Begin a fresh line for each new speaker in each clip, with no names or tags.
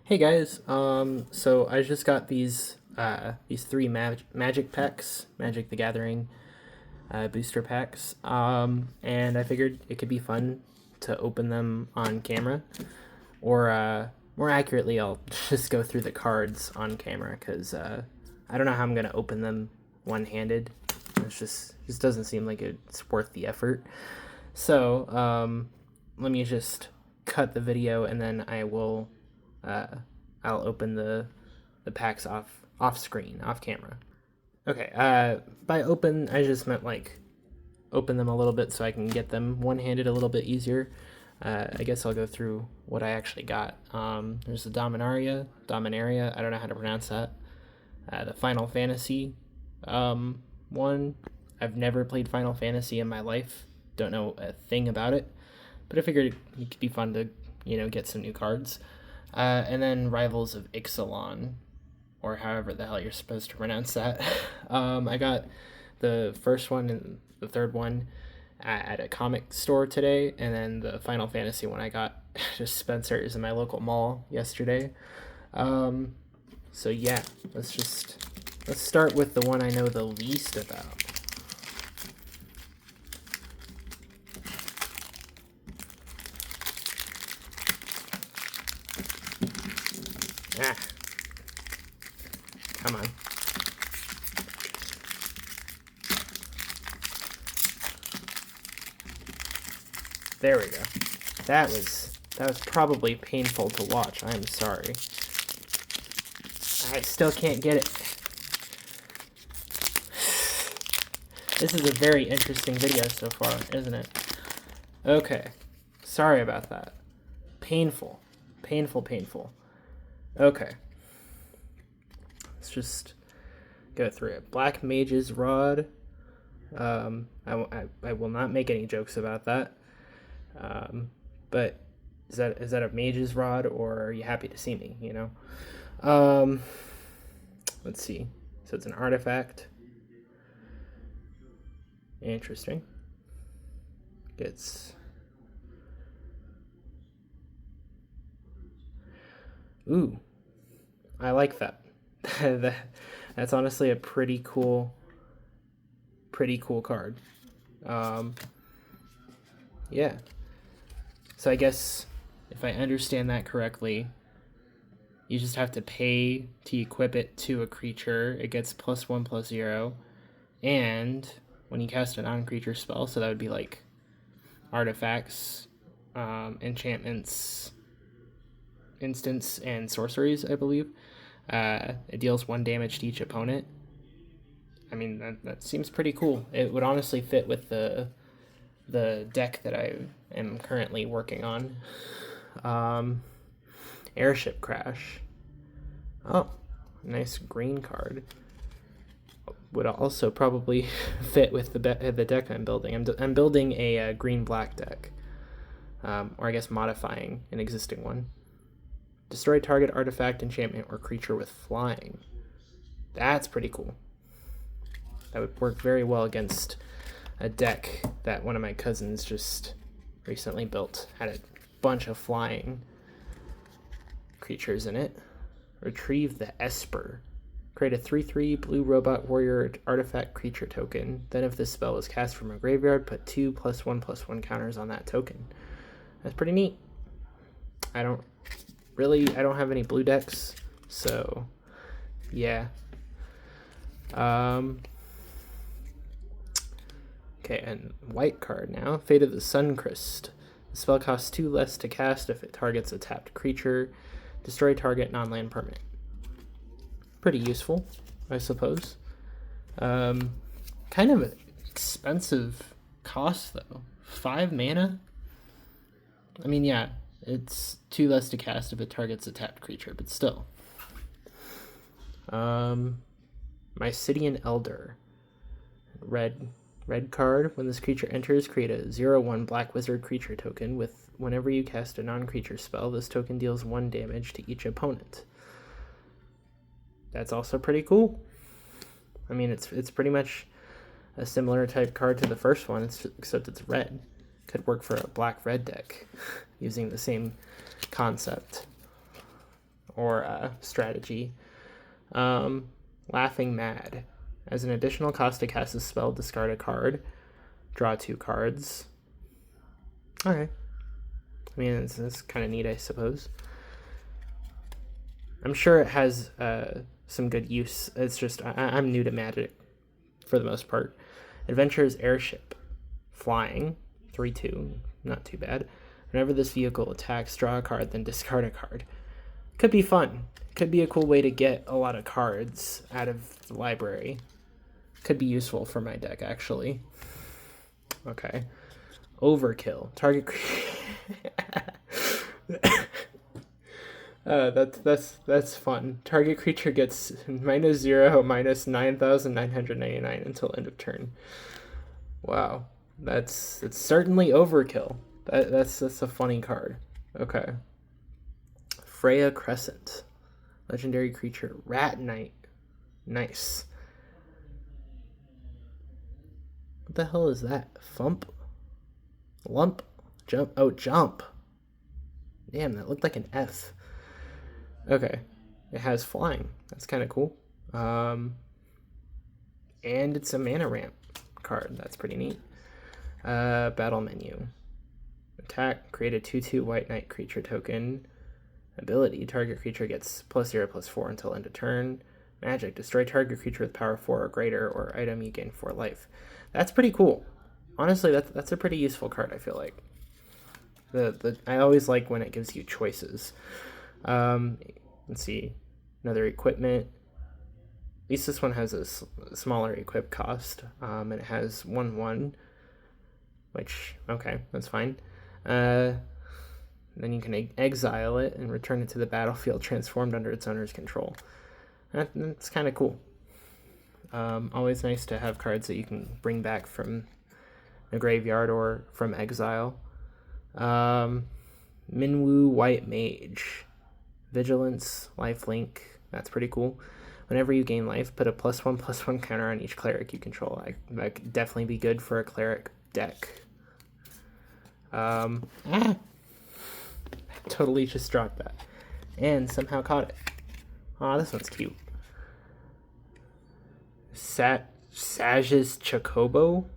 Hey guys, so I just got these three magic packs, Magic the Gathering booster packs, and I figured it could be fun to open them on camera, or more accurately, I'll just go through the cards on camera because I don't know how I'm gonna open them one-handed. It just doesn't seem like it's worth the effort. So let me just cut the video and then uh, I'll open the packs off screen, off camera. Okay. By open, I just meant like open them a little bit so I can get them one handed a little bit easier. I guess I'll go through what I actually got. There's the Dominaria. I don't know how to pronounce that. The Final Fantasy one. I've never played Final Fantasy in my life. Don't know a thing about it, but I figured it could be fun to get some new cards. And then Rivals of Ixalan, or however the hell you're supposed to pronounce that. I got the first one and the third one at a comic store today, and then the Final Fantasy one I got just Spencer's in my local mall yesterday. So yeah, let's start with the one I know the least about. Ah, come on. There we go. That was probably painful to watch. I'm sorry. I still can't get it. This is a very interesting video so far, isn't it? Okay. Sorry about that. Painful. Painful. Okay. Let's just go through it. Black Mage's Rod. I will not make any jokes about that. But is that a Mage's Rod, or are you happy to see me? Let's see. So it's an artifact. Interesting. Gets. Ooh, I like that. That's honestly a pretty cool card. Yeah. So I guess if I understand that correctly, you just have to pay to equip it to a creature. It gets +1/+0, and when you cast a non-creature spell, so that would be like artifacts, enchantments, instants, and sorceries, I believe. It deals 1 damage to each opponent. I mean, that seems pretty cool. It would honestly fit with the deck that I am currently working on. Airship Crash. Oh, nice green card. Would also probably fit with the deck I'm building. I'm building a green-black deck, or I guess modifying an existing one. Destroy target artifact, enchantment, or creature with flying. That's pretty cool. That would work very well against a deck that one of my cousins just recently built. Had a bunch of flying creatures in it. Retrieve the Esper. Create a 3/3 blue robot warrior artifact creature token. Then if this spell is cast from a graveyard, put 2 +1/+1 counters on that token. That's pretty neat. I don't have any blue decks, so yeah. Okay, and white card now. Fate of the Suncrist. The spell costs 2 less to cast if it targets a tapped creature. Destroy target non-land permanent. Pretty useful, I suppose. Kind of an expensive cost, though. 5 mana? I mean, yeah, it's 2 less to cast if it targets a tapped creature, but still. Mycetian Elder. Red card. When this creature enters, create a 0/1 black wizard creature token. Whenever you cast a non-creature spell, this token deals 1 damage to each opponent. That's also pretty cool. I mean, it's pretty much a similar type card to the first one, except it's red. Could work for a black-red deck using the same concept. or strategy. Laughing Mad. As an additional cost to cast a spell, discard a card. Draw 2 cards. Okay. I mean, it's kind of neat, I suppose. I'm sure it has some good use. It's just, I'm new to Magic for the most part. Adventurer's Airship. Flying. 3/2. Not too bad. Whenever this vehicle attacks, draw a card, then discard a card. Could be fun. Could be a cool way to get a lot of cards out of the library. Could be useful for my deck, actually. Okay. Overkill. Target. That's fun. Target creature gets -0, -9,999 until end of turn. Wow, it's certainly overkill. That's a funny card. Okay. Freya Crescent. Legendary creature. Rat Knight. Nice. What the hell is that? Thump? Lump? Jump? Oh, jump. Damn, that looked like an F. Okay. It has flying. That's kind of cool. And it's a mana ramp card. That's pretty neat. Battle menu. Attack. Create a 2/2 white knight creature token. Ability. Target creature gets +0/+4 until end of turn. Magic. Destroy target creature with power 4 or greater, or item you gain 4 life. That's pretty cool. Honestly, that's a pretty useful card, I feel like. I always like when it gives you choices. Let's see. Another equipment. At least this one has a smaller equip cost. And it has 1/1. Which, okay, that's fine. Then you can exile it and return it to the battlefield transformed under its owner's control. That's kind of cool. Always nice to have cards that you can bring back from the graveyard or from exile. Minwu White Mage. Vigilance, lifelink. That's pretty cool. Whenever you gain life, put a +1/+1 counter on each cleric you control. That could definitely be good for a cleric deck. Totally just dropped that. And somehow caught it. Aw, this one's cute. Sage's Chocobo?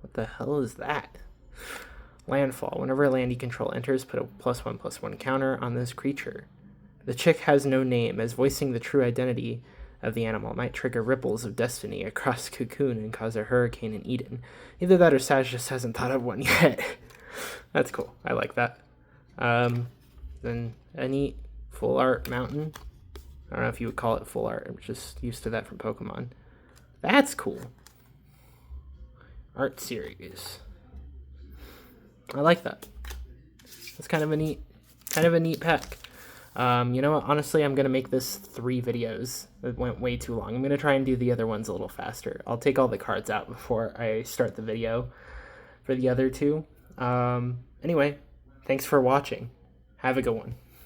What the hell is that? Landfall. Whenever a land you control enters, put a +1/+1 counter on this creature. The chick has no name, as voicing the true identity of the animal might trigger ripples of destiny across Cocoon and cause a hurricane in Eden. Either that or Sage just hasn't thought of one yet. That's cool. I like that. Then a neat full art mountain. I don't know if you would call it full art. I'm just used to that from Pokemon. That's cool. Art series. I like that. It's kind of a neat pack. You know what? Honestly, I'm gonna make this 3 videos. It went way too long. I'm gonna try and do the other ones a little faster. I'll take all the cards out before I start the video for the other 2. Anyway, thanks for watching. Have a good one.